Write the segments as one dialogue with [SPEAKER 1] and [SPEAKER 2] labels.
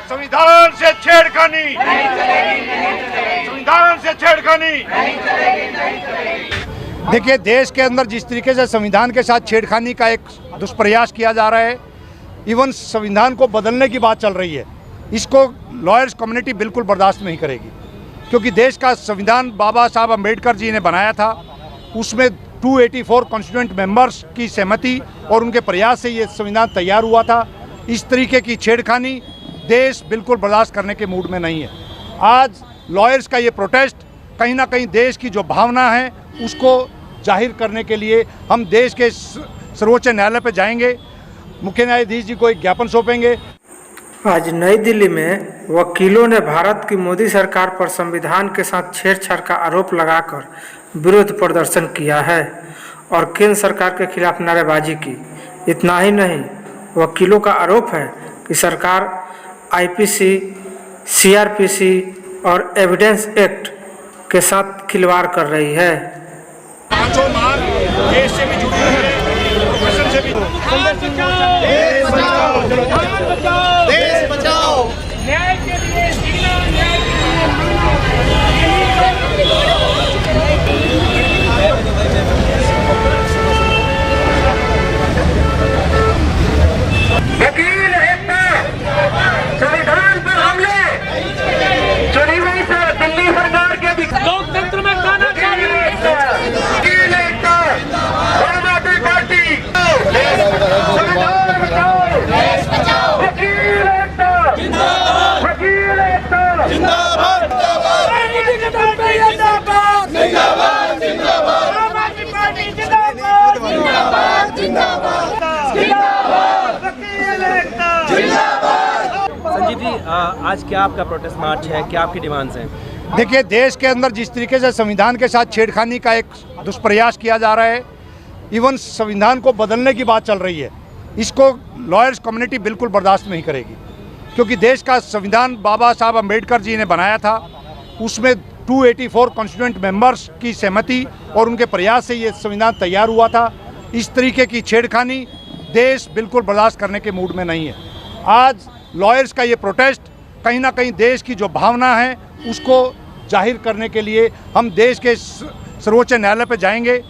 [SPEAKER 1] संविधान से छेड़खानी, संविधान से छेड़खानी। देखिए, देश के अंदर जिस तरीके से संविधान के साथ छेड़खानी का एक दुष्प्रयास किया जा रहा है, इवन संविधान को बदलने की बात चल रही है, इसको लॉयर्स कम्युनिटी बिल्कुल बर्दाश्त नहीं करेगी। क्योंकि देश का संविधान बाबा साहब अम्बेडकर जी ने बनाया था, उसमें 284 कॉन्स्टिट्यूएंट मेंबर्स की सहमति और उनके प्रयास से ये संविधान तैयार हुआ था। इस तरीके की छेड़खानी देश बिल्कुल बर्दाश्त करने के मूड में नहीं है। आज लॉयर्स का ये प्रोटेस्ट कहीं ना कहीं देश की जो भावना है उसको जाहिर करने के लिए हम देश के सर्वोच्च न्यायालय पर जाएंगे, मुख्य न्यायाधीश जी को एक ज्ञापन सौंपेंगे।
[SPEAKER 2] आज नई दिल्ली में वकीलों ने भारत की मोदी सरकार पर संविधान के साथ छेड़छाड़ का आरोप लगाकर विरोध प्रदर्शन किया है और केंद्र सरकार के खिलाफ नारेबाजी की। इतना ही नहीं, वकीलों का आरोप है कि सरकार आईपीसी, सीआरपीसी और एविडेंस एक्ट के साथ खिलवाड़ कर रही है।
[SPEAKER 1] पांचों मार्ग देश से भी जुड़ी है, प्रोफेशन से भी। देश बचाओ, देश बचाओ, न्याय के लिए जीना, न्याय वकील एकता, संविधान पर हमले, चुनी हुई दिल्ली सरकार के लोकतंत्र में खाना चाहिए। वकील एकता, आम आदमी पार्टी, संविधान बचाओ, देश बचाओ, वकील एकता जिंदाबाद, वकील एकता जिंदाबाद, जिंदाबाद, जिंदाबाद, जिंदाबाद, आम आदमी पार्टी जिंदाबाद, जिंदाबाद, जिंदाबाद, जिंदाबाद, वकील एकता जिंदाबाद।
[SPEAKER 3] संजीव जी, आज क्या आपका प्रोटेस्ट मार्च है, क्या आपकी डिमांड्स हैं?
[SPEAKER 1] देखिए, देश के अंदर जिस तरीके से संविधान के साथ छेड़खानी का एक दुष्प्रयास किया जा रहा है, इवन संविधान को बदलने की बात चल रही है, इसको लॉयर्स कम्युनिटी बिल्कुल बर्दाश्त नहीं करेगी। क्योंकि देश का संविधान बाबा साहब अम्बेडकर जी ने बनाया था, उसमें 284 कॉन्स्टिट्यूएंट मेंबर्स की सहमति और उनके प्रयास से ये संविधान तैयार हुआ था। इस तरीके की छेड़खानी देश बिल्कुल बर्दाश्त करने के मूड में नहीं है। आज लॉयर्स का ये प्रोटेस्ट कहीं ना कहीं देश की जो भावना है उसको जाहिर करने के लिए हम देश के सर्वोच्च न्यायालय पर जाएंगे,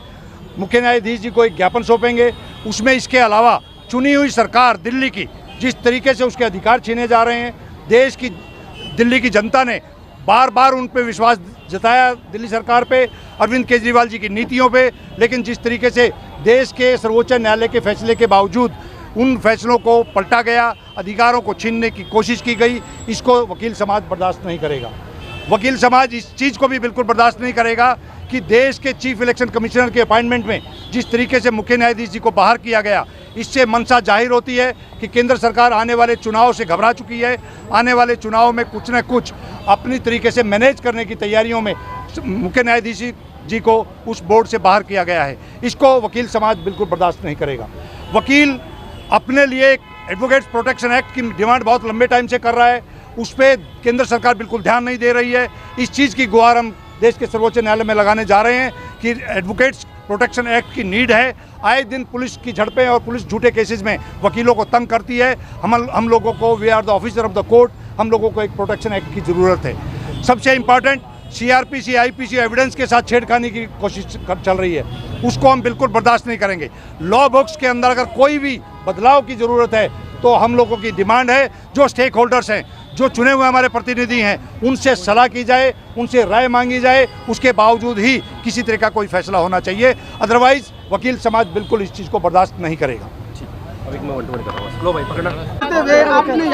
[SPEAKER 1] मुख्य न्यायाधीश जी को एक ज्ञापन सौंपेंगे। उसमें इसके अलावा चुनी हुई सरकार दिल्ली की जिस तरीके से उसके अधिकार छीने जा रहे हैं, देश की दिल्ली की जनता ने बार बार उन पे विश्वास जताया, दिल्ली सरकार पे, अरविंद केजरीवाल जी की नीतियों पे, लेकिन जिस तरीके से देश के सर्वोच्च न्यायालय के फैसले के बावजूद उन फैसलों को पलटा गया, अधिकारों को छीनने की कोशिश की गई, इसको वकील समाज बर्दाश्त नहीं करेगा। वकील समाज इस चीज़ को भी बिल्कुल बर्दाश्त नहीं करेगा कि देश के चीफ इलेक्शन कमिश्नर के अपॉइंटमेंट में जिस तरीके से मुख्य न्यायाधीश जी को बाहर किया गया, इससे मंशा जाहिर होती है कि केंद्र सरकार आने वाले चुनाव से घबरा चुकी है। आने वाले चुनाव में कुछ न कुछ अपनी तरीके से मैनेज करने की तैयारियों में मुख्य न्यायाधीश जी को उस बोर्ड से बाहर किया गया है। इसको वकील समाज बिल्कुल बर्दाश्त नहीं करेगा। वकील अपने लिए एक एडवोकेट्स प्रोटेक्शन एक्ट की डिमांड बहुत लंबे टाइम से कर रहा है, उस पर केंद्र सरकार बिल्कुल ध्यान नहीं दे रही है। इस चीज़ की गुहार हम देश के सर्वोच्च न्यायालय में लगाने जा रहे हैं कि एडवोकेट्स प्रोटेक्शन एक्ट की नीड है। आए दिन पुलिस की झड़पें और पुलिस झूठे केसेस में वकीलों को तंग करती है। हम लोगों को, we are the officer of the court, हम लोगों को एक प्रोटेक्शन एक्ट की ज़रूरत है। सबसे इम्पॉर्टेंट, सीआरपीसी, आईपीसी एविडेंस के साथ छेड़खानी की कोशिश चल रही है, उसको हम बिल्कुल बर्दाश्त नहीं करेंगे। लॉ बुक्स के अंदर अगर कोई भी बदलाव की ज़रूरत है तो हम लोगों की डिमांड है, जो स्टेक होल्डर्स हैं, जो चुने हुए हमारे प्रतिनिधि हैं, उनसे सलाह की जाए, उनसे राय मांगी जाए, उसके बावजूद ही किसी तरह का कोई फैसला होना चाहिए। अदरवाइज वकील समाज बिल्कुल इस चीज़ को बर्दाश्त नहीं करेगा।
[SPEAKER 4] आपने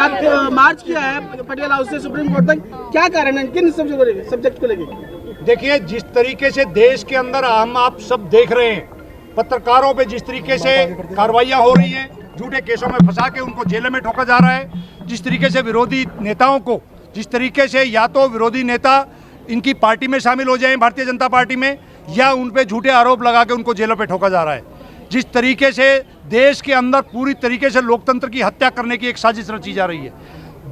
[SPEAKER 4] मार्च किया है पटियाला हाउस से सुप्रीम कोर्ट तक, क्या कारण है, किन सब्जेक्ट को लेकर?
[SPEAKER 1] देखिए, जिस तरीके से देश के अंदर हम आप सब देख रहे हैं, पत्रकारों पे जिस तरीके से कार्रवाइयाँ हो रही हैं, झूठे केसों में फंसा के उनको जेल में ठोका जा रहा है, जिस तरीके से विरोधी नेताओं को, जिस तरीके से या तो विरोधी नेता इनकी पार्टी में शामिल हो जाएं, भारतीय जनता पार्टी में, या उन पे झूठे आरोप लगा के उनको जेलों पे ठोका जा रहा है। जिस तरीके से देश के अंदर पूरी तरीके से लोकतंत्र की हत्या करने की एक साजिश रची जा रही है,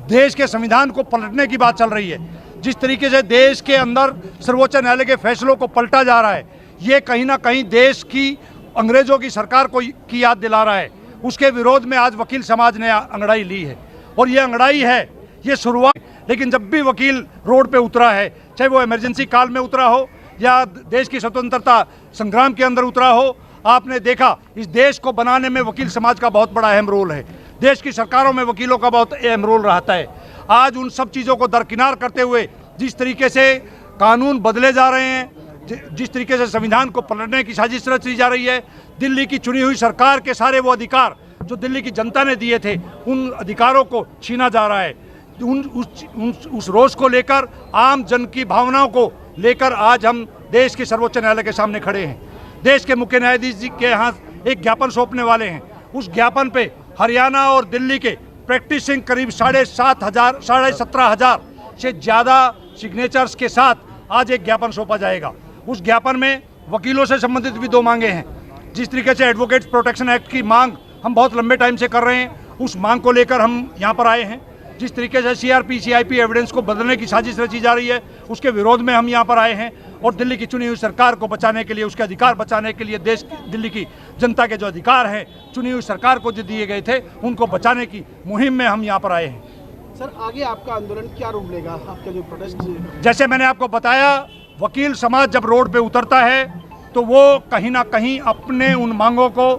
[SPEAKER 1] देश के संविधान को पलटने की बात चल रही है, जिस तरीके से देश के अंदर सर्वोच्च न्यायालय के फैसलों को पलटा जा रहा है, ये कहीं ना कहीं देश की अंग्रेजों की सरकार को की याद दिला रहा है। उसके विरोध में आज वकील समाज ने अंगड़ाई ली है, और ये अंगड़ाई है ये शुरुआत। लेकिन जब भी वकील रोड पे उतरा है, चाहे वो इमरजेंसी काल में उतरा हो या देश की स्वतंत्रता संग्राम के अंदर उतरा हो, आपने देखा इस देश को बनाने में वकील समाज का बहुत बड़ा अहम रोल है। देश की सरकारों में वकीलों का बहुत अहम रोल रहता है। आज उन सब चीज़ों को दरकिनार करते हुए जिस तरीके से कानून बदले जा रहे हैं, जिस तरीके से संविधान को पलटने की साजिश रची जा रही है, दिल्ली की चुनी हुई सरकार के सारे वो अधिकार जो दिल्ली की जनता ने दिए थे, उन अधिकारों को छीना जा रहा है। उस रोष को लेकर, आम जन की भावनाओं को लेकर आज हम देश के सर्वोच्च न्यायालय के सामने खड़े हैं। देश के मुख्य न्यायाधीश जी के यहाँ एक ज्ञापन सौंपने वाले हैं। उस ज्ञापन पे हरियाणा और दिल्ली के प्रैक्टिसिंग करीब 17,500 से ज़्यादा सिग्नेचर्स के साथ आज एक ज्ञापन सौंपा जाएगा। उस ज्ञापन में वकीलों से संबंधित भी 2 मांगे हैं। जिस तरीके से एडवोकेट्स प्रोटेक्शन एक्ट की मांग हम बहुत लंबे टाइम से कर रहे हैं, उस मांग को लेकर हम यहाँ पर आए हैं। जिस तरीके से CRP CIP एविडेंस को बदलने की साजिश रची जा रही है, उसके विरोध में हम यहाँ पर आए हैं। और दिल्ली की चुनी हुई सरकार को बचाने के लिए, उसके अधिकार बचाने के लिए, दिल्ली की जनता के जो अधिकार हैं चुनी हुई सरकार को जो दिए गए थे, उनको बचाने की मुहिम में हम यहाँ पर आए हैं।
[SPEAKER 4] सर, आगे आपका आंदोलन क्या रूप लेगा? आपका जो प्रोटेस्ट,
[SPEAKER 1] जैसे मैंने आपको बताया, वकील समाज जब रोड पे उतरता है तो वो कहीं ना कहीं अपने उन मांगों को,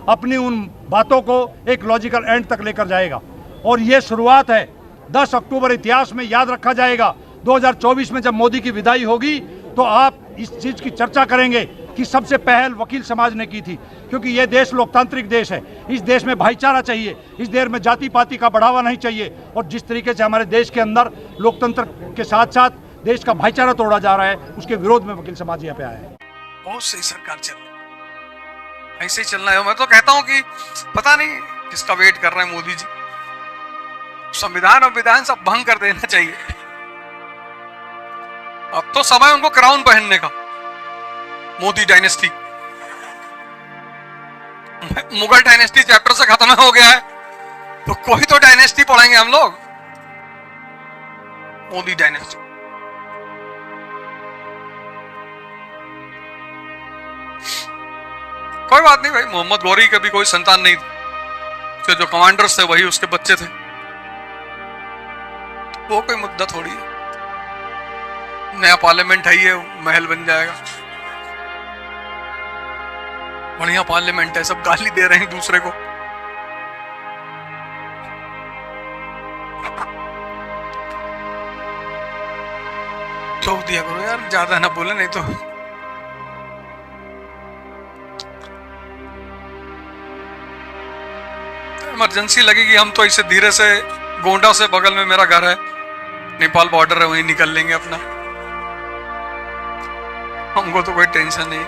[SPEAKER 1] अपनी उन बातों को एक लॉजिकल एंड तक लेकर जाएगा। और ये शुरुआत है। 10 अक्टूबर इतिहास में याद रखा जाएगा। 2024 में जब मोदी की विदाई होगी तो आप इस चीज़ की चर्चा करेंगे कि सबसे पहल वकील समाज ने की थी, क्योंकि ये देश लोकतांत्रिक देश है। इस देश में भाईचारा चाहिए, इस देश में जाति पाति का बढ़ावा नहीं चाहिए। और जिस तरीके से हमारे देश के अंदर लोकतंत्र के साथ साथ देश का भाईचारा तोड़ा जा रहा है, उसके विरोध में वकील समाज यहाँ पे आया है।
[SPEAKER 5] बहुत सही सरकार चल रही, ऐसे ही चलना है। मैं तो कहता हूं कि पता नहीं किसका वेट कर रहे हैं मोदी जी। संविधान और विधान सब भंग कर देना चाहिए। अब तो समय उनको क्राउन पहनने का। Modi dynasty, Mughal dynasty chapter से खत्म हो गया है, तो कोई तो डायनेस्टी पढ़ेंगे हम लोग। मोदी डायनेस्टी। कोई बात नहीं भाई, मोहम्मद गौरी के भी कोई संतान नहीं थी, उसके जो कमांडर्स थे वही उसके बच्चे थे। वो कोई मुद्दा थोड़ी है। नया पार्लियामेंट है, ये महल बन जाएगा। बढ़िया पार्लियामेंट है, सब गाली दे रहे हैं दूसरे को। ठोक दिया करो यार, ज्यादा ना बोले नहीं तो। इमरजेंसी लगेगी हम तो इसे धीरे से, गोंडा से बगल में मेरा घर है, नेपाल बॉर्डर है, वहीं निकल लेंगे अपना। हमको तो कोई टेंशन नहीं।